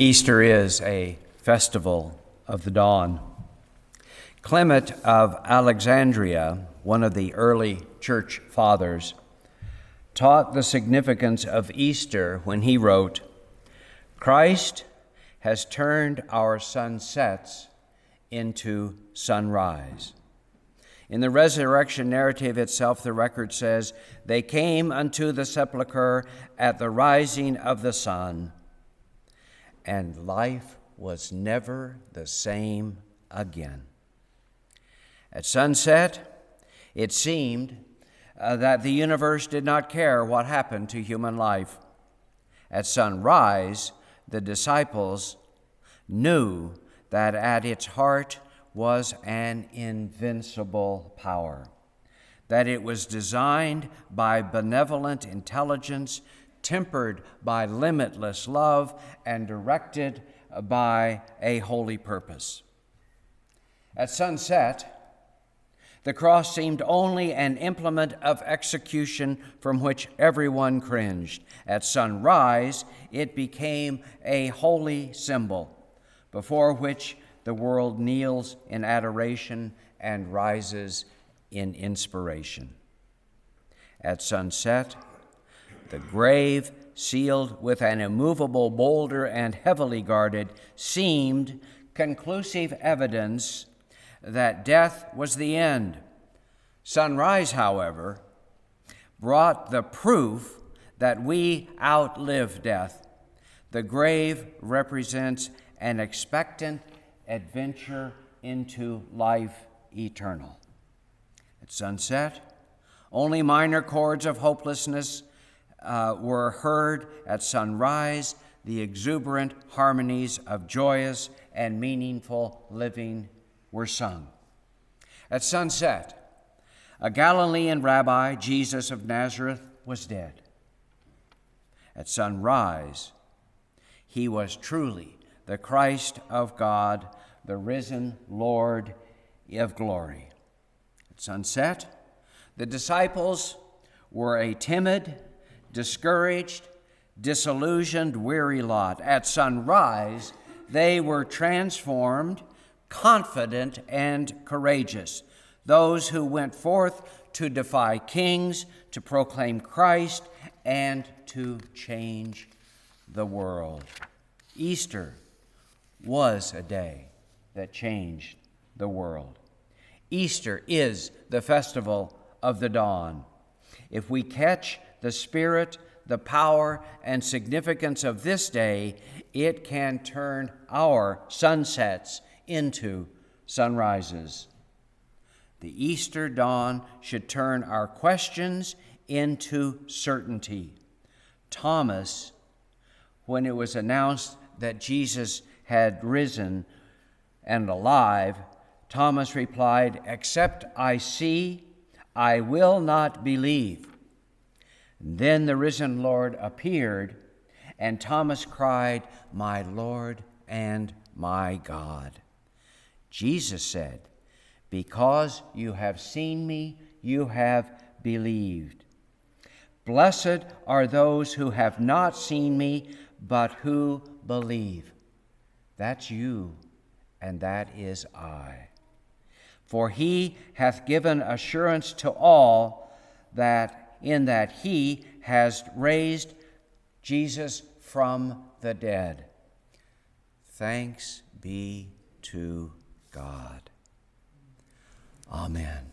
Easter is a festival of the dawn. Clement of Alexandria, one of the early church fathers, taught the significance of Easter when he wrote, "Christ has turned our sunsets into sunrise." In the resurrection narrative itself, the record says, "They came unto the sepulchre at the rising of the sun, and life was never the same again." At sunset, it seemed that the universe did not care what happened to human life. At sunrise, the disciples knew that at its heart was an invincible power, that it was designed by benevolent intelligence, tempered by limitless love, and directed by a holy purpose. At sunset, the cross seemed only an implement of execution from which everyone cringed. At sunrise, it became a holy symbol before which the world kneels in adoration and rises in inspiration. At sunset, the grave, sealed with an immovable boulder and heavily guarded, seemed conclusive evidence that death was the end. Sunrise, however, brought the proof that we outlive death. The grave represents an expectant adventure into life eternal. At sunset, only minor chords of hopelessness were heard. At sunrise, the exuberant harmonies of joyous and meaningful living were sung. At sunset, a Galilean rabbi, Jesus of Nazareth, was dead. At sunrise, he was truly the Christ of God, the risen Lord of glory. At sunset, the disciples were a timid, discouraged, disillusioned, weary lot. At sunrise, they were transformed, confident, and courageous, those who went forth to defy kings, to proclaim Christ, and to change the world. Easter was a day that changed the world. Easter is the festival of the dawn. If we catch the spirit, the power, and significance of this day, it can turn our sunsets into sunrises. The Easter dawn should turn our questions into certainty. Thomas, when it was announced that Jesus had risen and alive, Thomas replied, "Except I see, I will not believe." And then the risen Lord appeared, and Thomas cried, "My Lord and my God." Jesus said, "Because you have seen me, you have believed. Blessed are those who have not seen me, but who believe." That's you, and that is I. For he hath given assurance to all that he has raised Jesus from the dead. Thanks be to God. Amen.